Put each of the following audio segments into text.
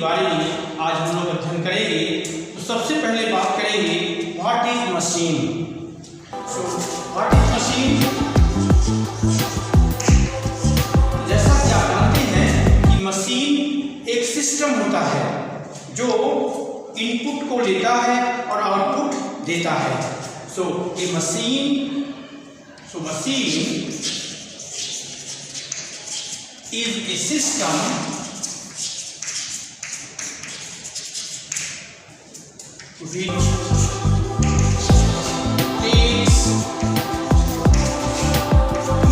बारे में आज हम लोग अध्ययन करेंगे। तो सबसे पहले बात करेंगे what is machine. So what is machine, जैसा कि आप जानते हैं कि मशीन एक सिस्टम होता है जो इनपुट को लेता है और आउटपुट देता है। सो ए machine is a system which takes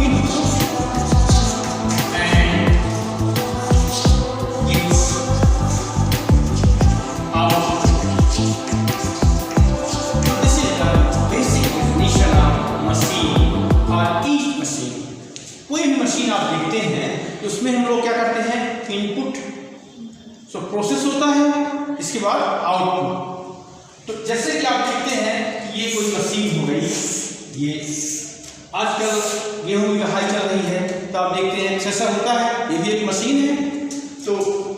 input and gives output. This is the basic definition of machine or each machine. कोई भी मशीन आप देखते हैं तो उसमें हम लोग क्या करते हैं, इनपुट प्रोसेस होता है, इसके बाद आउटपुट। तो जैसे कि आप देखते हैं कि ये कोई मशीन हो गई, ये आजकल गेहूं की कटाई चल रही है तो आप देखते हैं थ्रेशर होता है, ये भी एक मशीन है। तो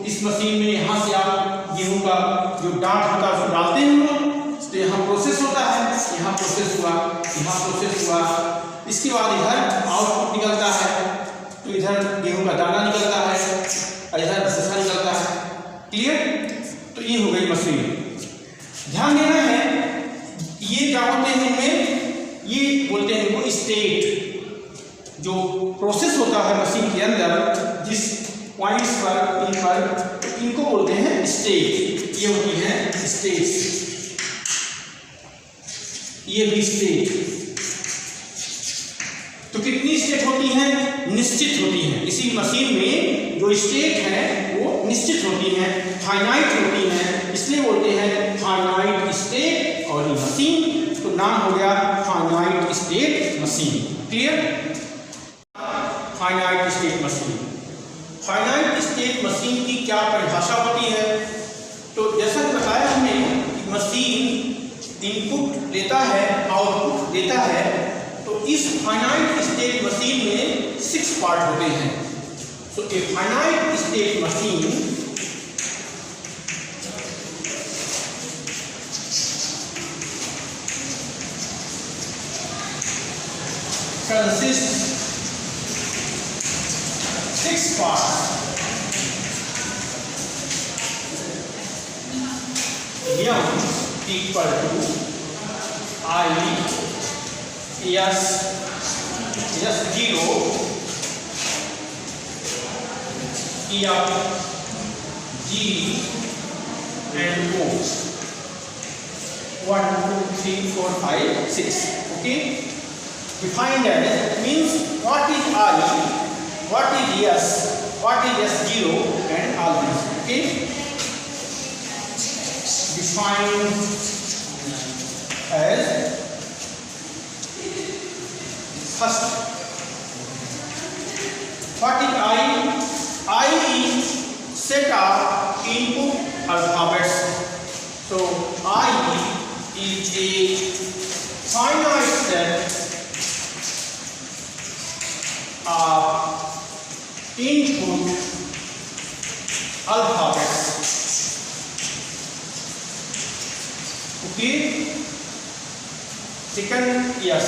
इस मशीन में यहाँ से आप गेहूं का जो डांट होता है उसको डालते हैं हम लोग, तो यहाँ प्रोसेस होता है, यहाँ प्रोसेस हुआ, यहाँ प्रोसेस हुआ, इसके बाद इधर आउटपुट निकलता है, तो इधर गेहूं का दाना निकलता है और इधर भूसा निकलता है। क्लियर? तो ये हो गई मशीन। ध्यान देना है ये क्या होते हैं, इनमें ये बोलते हैं इनको स्टेट। जो प्रोसेस होता है मशीन के अंदर जिस पॉइंट्स पर इन पर, इनको बोलते हैं स्टेट। ये होती है स्टेट, ये भी स्टेट। तो कितनी स्टेट होती हैं? निश्चित होती हैं। इसी मशीन में जो स्टेट है वो निश्चित होती हैं, फाइनाइट होती हैं, इसलिए बोलते हैं फाइनाइट स्टेट और ये मशीन। तो नाम हो गया finite state machine. Clear? Finite state machine. Finite state machine की क्या परिभाषा होती है? तो जैसा कि बताया हमने कि मशीन इनपुट लेता है, आउटपुट देता है। तो इस फाइनाइट स्टेट मशीन में 6 पार्ट होते हैं। तो a finite state machine consists 6 parts. M equal to I S 0 F G and O 1 2 3 4 5 6. Okay, defined as means what is I, what is S, what is S0 and all this. Okay, defined as first, what is I? I is set of input alphabets. So I is a finite set of input alphabets. Okay. Second, yes.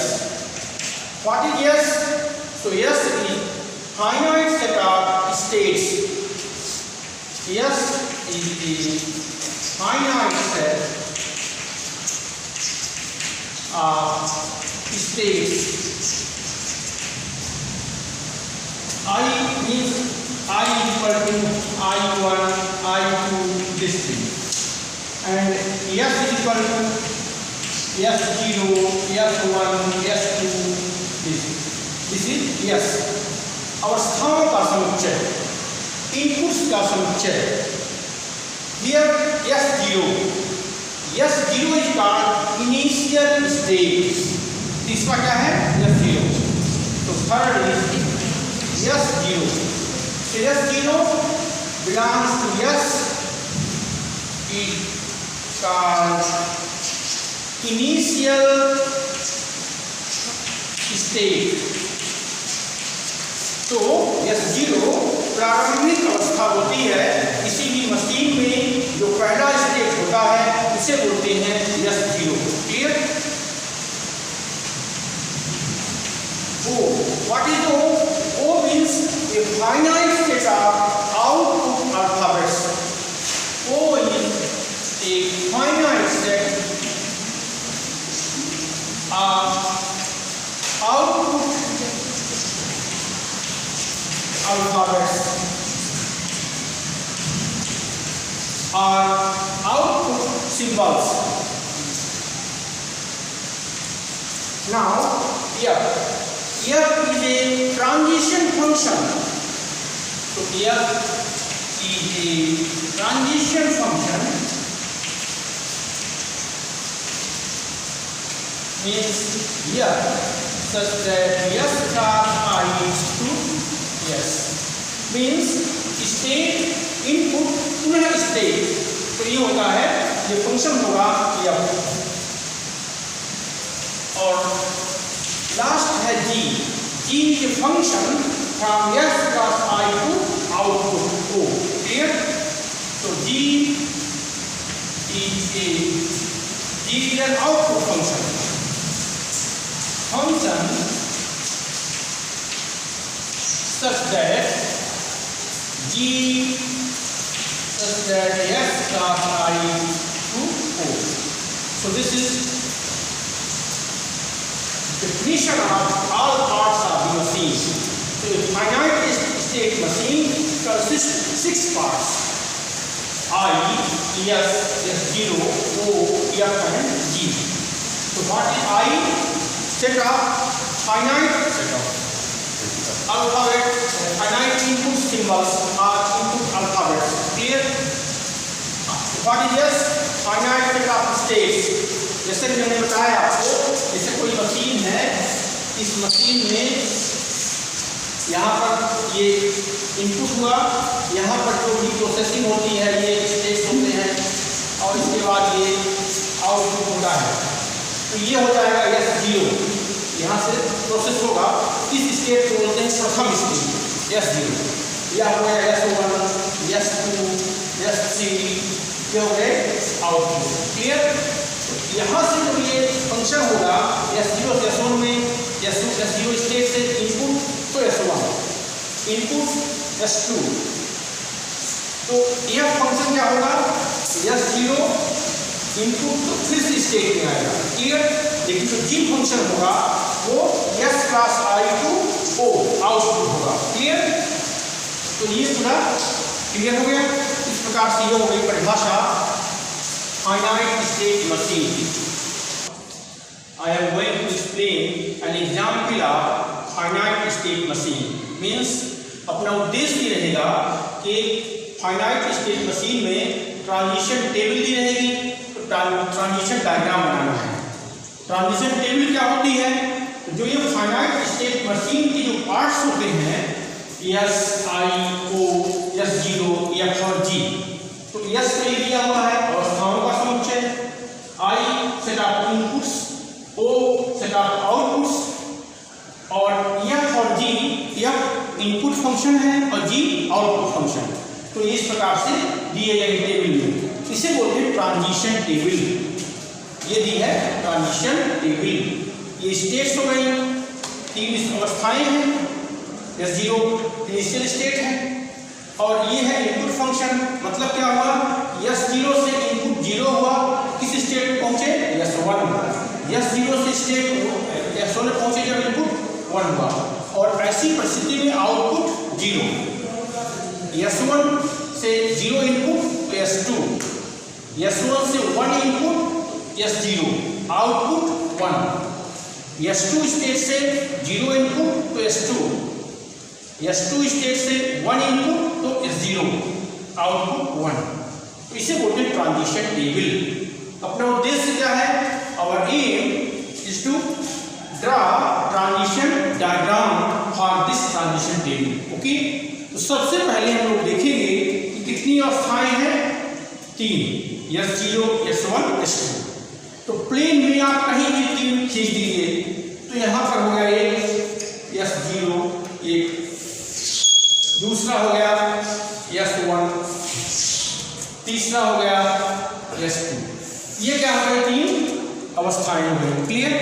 What is yes? So yes is finite set of states. Yes is the finite set of states. I means I equal to I1, I2, this thing, and yes is equal to S0, S1, S2. This is yes, अवस्थाओं का समुच्चय, inputs का समुच्चय। Here S0 is called initial state। तीसरा क्या है? S0। तो third is S0। So S0 belongs to S is called initial state। तो S0 प्रारंभिक अवस्था होती है किसी भी मशीन में output alphabets or output symbols. Now F is a transition function. So F is a transition function, means F such that S star I is to yes, means state input पुनः state, तो ये होता है, ये function होगा F। और last है G is a function from S plus I to output O, clear? So G is an output function such that S plus I to O. So this is definition of all parts of the machine. So a finite state machine consists 6 parts: I, S, S0, O, F and G. So what is I? Set of finite alphabet, finite input symbols or input alphabets. Clear? What is S? Finite set of states. जैसे कि मैंने बताया आपको, जैसे कोई machine है, इस machine में यहाँ पर ये इनपुट हुआ, यहाँ पर जो भी प्रोसेसिंग होती है ये स्टेट्स होते हैं और इसके बाद ये आउटपुट होता है। तो ये हो जाएगा S0, यहाँ से प्रोसेस होगा, इस स्टेट को बोलते हैं प्रथम स्टेट S0। यह हो गया S1, S2, S3, ये हो गए आउटपुट। क्लियर? यहाँ से जो ये फंक्शन होगा S0 से S1 में, S0 स्टेट से इनपुट तो S1, इनपुट S2, तो यह फंक्शन क्या होगा S0 इनपुट तो फिर से स्टेट में आएगा। क्लियर? लेकिन जो G फंक्शन होगा वो S plus I to O output होगा। क्लियर? तो ये पूरा क्लियर हो गया। इस प्रकार से ये हो गई परिभाषा finite state machine. I am going to explain an example of finite state machine. Means अपना उद्देश्य ये रहेगा कि finite state machine में ट्रांजिशन टेबल दी रहेगी, तो ट्रांजिशन डायग्राम बनाना है। ट्रांजिशन टेबल क्या होती है? जो ये फाइनाइट स्टेट मशीन के जो पार्ट्स होते हैं S, I, O, S0, F और G, तो S पे दिया हुआ है अवस्थाओं का समुच्चय, I set of inputs, O set of outputs और F और G, F इनपुट फंक्शन है और G आउटपुट फंक्शन। तो इस प्रकार से दिए गए टेबल में इसे बोलते हैं ट्रांजिशन टेबल। ये दी है ट्रांजिशन टेबल। ये स्टेट्स हो गई, 3 अवस्थाएं हैं, S0 इनिशियल स्टेट है और ये है इनपुट फंक्शन। मतलब क्या हुआ, S0 से इनपुट 0 हुआ, किस स्टेट में पहुंचे S1, S0 से स्टेट S1 में पहुंचे जब इनपुट 1 हुआ और ऐसी परिस्थिति में आउटपुट 0, S1 से 0 इनपुट तो S2, S1 से 1 input S0 output 1, S2 state से 0 इनपुट तो S2, S2 स्टेट से 1 इनपुट तो S0 आउटपुट 1। तो इसे बोलते हैं ट्रांजिशन टेबल। अपना उद्देश्य क्या है? Our aim is to draw transition diagram for this transition table. Okay, तो सबसे पहले हम लोग देखेंगे कि कितनी अवस्थाएं हैं, 3, S0, S1, S2। तो प्लेन में आप कहीं भी 3 खींच दीजिए, तो यहाँ पर हो गया एक S0, एक दूसरा हो गया S1, तीसरा हो गया S2। ये क्या हो गए, 3 अवस्थाएं हो गई। क्लियर?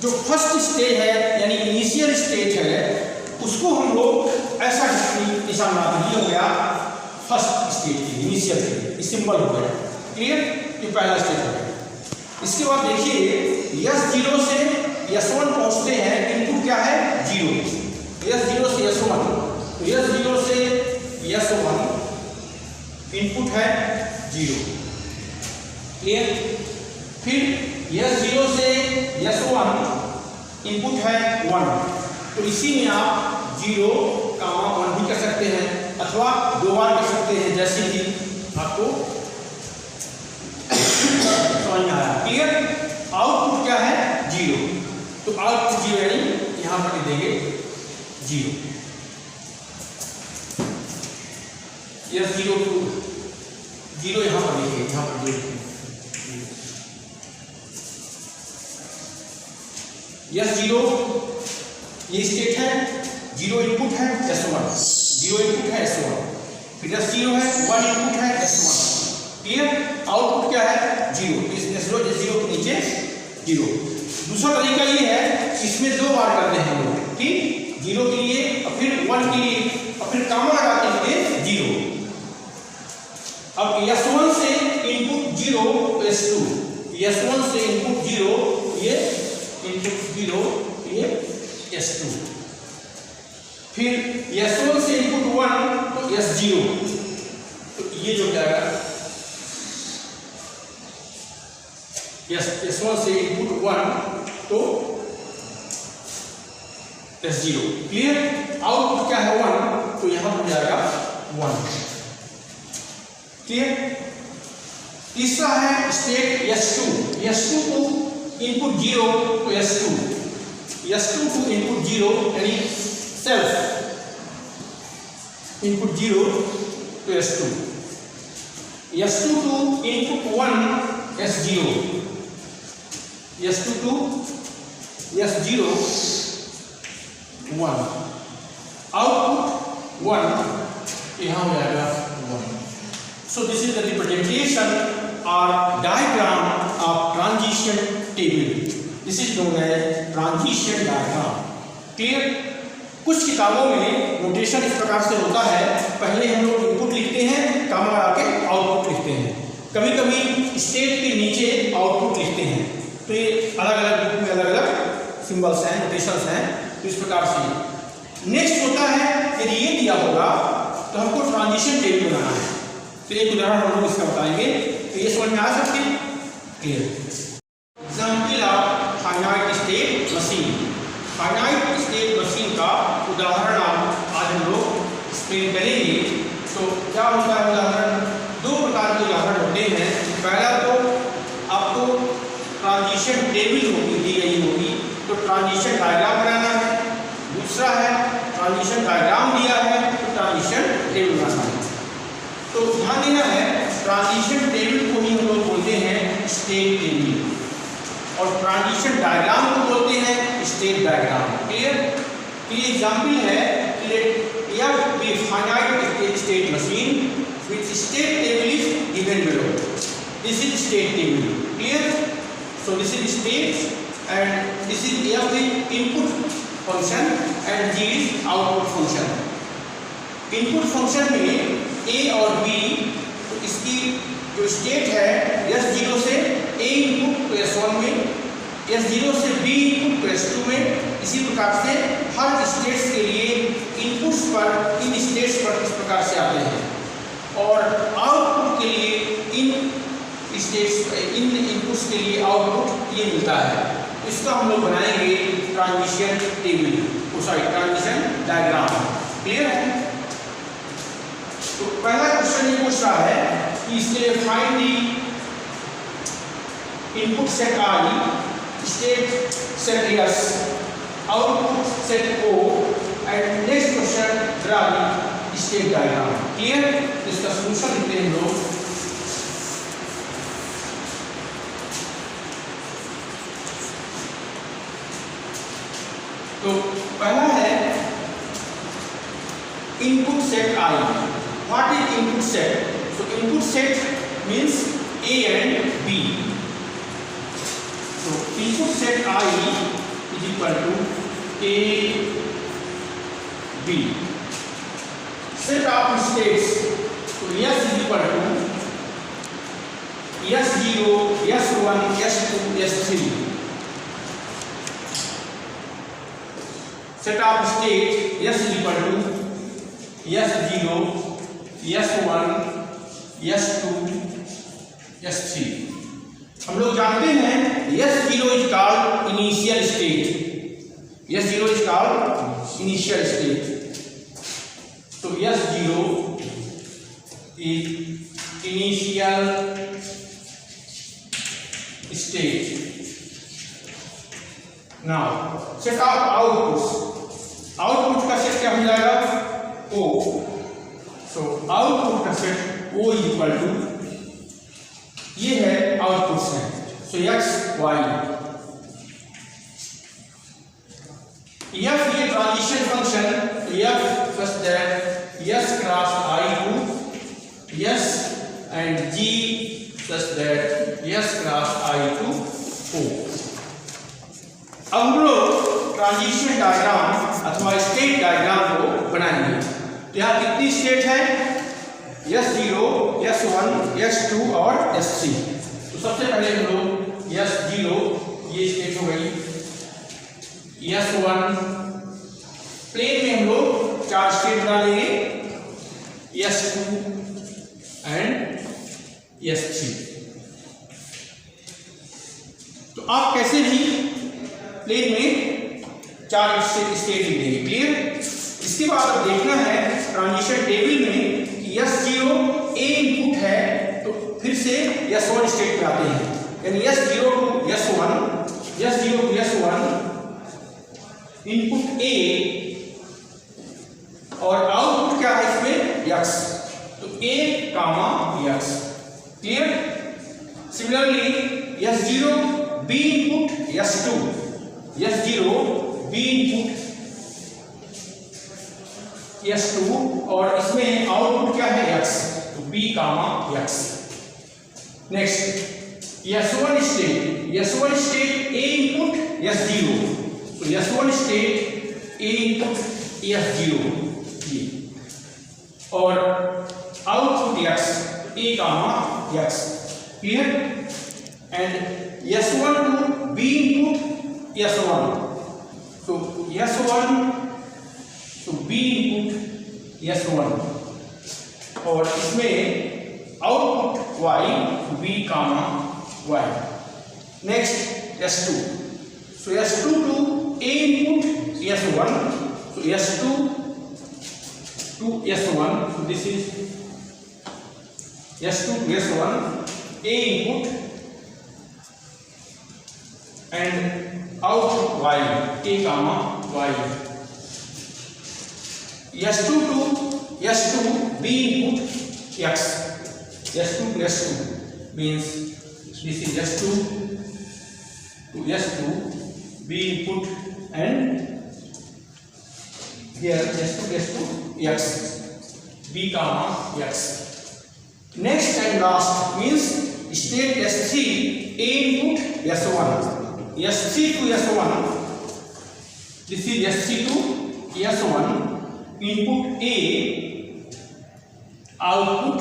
जो फर्स्ट स्टेज है यानी इनिशियल स्टेज है उसको हम लोग ऐसा निशान बनाते हैं, ये हो गया फर्स्ट स्टेज की इनिशियल स्टेज, सिंपल हो गया। क्लियर? ये पहला स्टेज हो गया। इसके बाद देखिए S0 से S1 पहुंचते हैं, इनपुट क्या है 0। S0 से S1, तो S0 से S1 इनपुट है 0, क्लियर। फिर S0 से S1 इनपुट है 1, तो इसी में आप 0, 1 भी कर सकते हैं अथवा 2 बार कर सकते हैं, जैसे कि आपको समझ में आया, क्लियर। आउटपुट क्या है 0, तो आउटपुट 0 यानी यहां पर लिख देंगे 0। S0 टू 0 यहां पर लिखिए, यहां पर S0 ये स्टेट है, 0 इनपुट है S1, 0 इनपुट है S1, फिर S0 है 1 इनपुट है S1, क्लियर। आउटपुट क्या है 0, S0 के नीचे 0। दूसरा तरीका ये है, इसमें 2 बार करते हैं हम लोग, ठीक, 0 के लिए और फिर 1 के लिए और फिर कामा लगाते हैं 0। अब S1 से इनपुट 0 तो S2, S1 से इनपुट 0 ये इनपुट 0 ये S2, फिर S1 से इनपुट 1 तो S0, तो ये जो क्या है S1 से इनपुट 1 तो S0, क्लियर। आउटपुट क्या है 1, तो यहां पर जाएगा 1, क्लियर। तीसरा है स्टेट S2, S2 को इनपुट 0 तो S2 टू इनपुट 0 यानी सेल्फ इनपुट 0 तो S2 to input 1 S0, S2 to S0 1, output 1 यहां हो जाएगा 1। So this is the representation or diagram of transition table. This is known as transition diagram. Clear? कुछ किताबों में notation इस प्रकार से होता है, पहले हम लोग इनपुट लिखते हैं, कामा लगा के आउटपुट लिखते हैं, कभी कभी स्टेट के नीचे आउटपुट लिखते हैं, तो ये अलग अलग बुक में अलग अलग सिंबल्स हैं, नोटेशंस हैं, तो इस प्रकार से। नेक्स्ट होता है, यदि ये दिया होगा तो हमको ट्रांजिशन टेबल बनाना है, तो एक उदाहरण हम लोग इसका बताएंगे, तो ये समझ में आ सकती है, clear. Example of finite state machine. Finite state machine का उदाहरण आज हम लोग एक्सप्लेन करेंगे। तो क्या होता है उदाहरण, 2 प्रकार के उदाहरण होते हैं। पहला तो आपको ट्रांजिशन टेबल दी गई होगी, तो ट्रांजिशन डायग्राम बनाना है। दूसरा है ट्रांजिशन डायग्राम दिया है तो ट्रांजिशन टेबल बनाना है। तो ध्यान देना है, ट्रांजिशन टेबल को ही हम लोग बोलते हैं स्टेट टेबल, और ट्रांजिशन डायग्राम को बोलते हैं स्टेट डायग्राम, क्लियर। ये एग्जाम्पल है, finite state machine which state table is given below. This is state table, clear. So this is state and this is F is input function and G is output function. Input function में A और B, तो इसकी जो state है S0 से A input तो S1 में, S0 से B इनपुट तो S2 में। इसी प्रकार से हर स्टेट्स के लिए इनपुट्स पर, इन स्टेट्स पर इस प्रकार से आते हैं, और आउटपुट के लिए इन इनपुट्स के लिए आउटपुट ये मिलता है। इसका हम लोग बनाएंगे transition table, transition diagram, clear है। तो पहला क्वेश्चन ये पूछ रहा है कि इसके find the input set I, state set S, output set O, and next question draw the state diagram, clear. इसका सॉल्यूशन लिखते हैं लोग। तो पहला है input set I। What is input set? So input set means A and B. So input set I is equal to A, B. Set of states. So S is equal to S0, S1, S1, S2, S3. Set of state S is equal to S0, S1, S2, S3. हम लोग जानते हैं S0 is called initial state. S0 is called initial state. तो S0 is initial state. Now set of outputs. Output का set क्या हो जाएगा? O. So output का set O is equal to, ये है आउटपुट्स हैं. So X Y. F ये transition function, F such that S cross I to S and G such that S cross I to O. अब हम लोग transition diagram अथवा state diagram को बनाएंगे. तो यहाँ कितनी स्टेट है? S0, S1, S2 और S3. तो सबसे पहले हम लोग S0 ये स्टेट हो गई. S1 प्लेन में हम लोग 4 स्टेट बना लेंगे, S2 एंड S3. तो आप कैसे भी प्लेन में 4 स्टेट लिख देंगे. क्लियर? इसके बाद अब देखना है ट्रांजिशन टेबल में कि S0 A इनपुट है, तो फिर से S1 स्टेट पे आते हैं. यानी S0 to S1, S0 to S1 input A और आउटपुट क्या है इसमें? X. तो A comma X. Clear? Similarly S0 B input S2, S0 B input S2 और इसमें आउटपुट क्या है? X. तो B comma X. Next S1 state A input S0. तो S1 state A input S0 और output X, A comma X. Clear? And S1 to B input S1. तो S1 to B input S1 और इसमें output Y, B comma Y. Next S2. So S2 to A input S1. तो S2 to S1. So this is S2 to S1 A input and output Y, A comma Y. S2 to S2 B input X. S2 to S2 means this is S2 to S2 B input and here S2 to S2 X, B comma X. Next and last means state S3 A input S1. S3 to S1. This is S3 to S1. Input A, output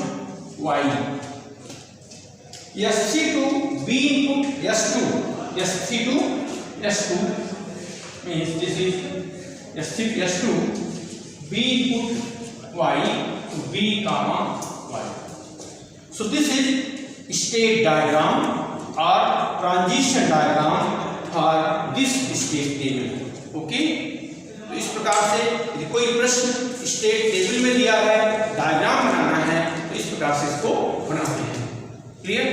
Y. S3 to B input S2. S3 to S2 means this is S3 to S2 B input Y to B comma Y. So this is state diagram or transition diagram for this state table. Okay. तो इस प्रकार से यदि कोई प्रश्न state table में दिया है, डायग्राम बनाना है, तो इस प्रकार से इसको बनाते हैं. क्लियर?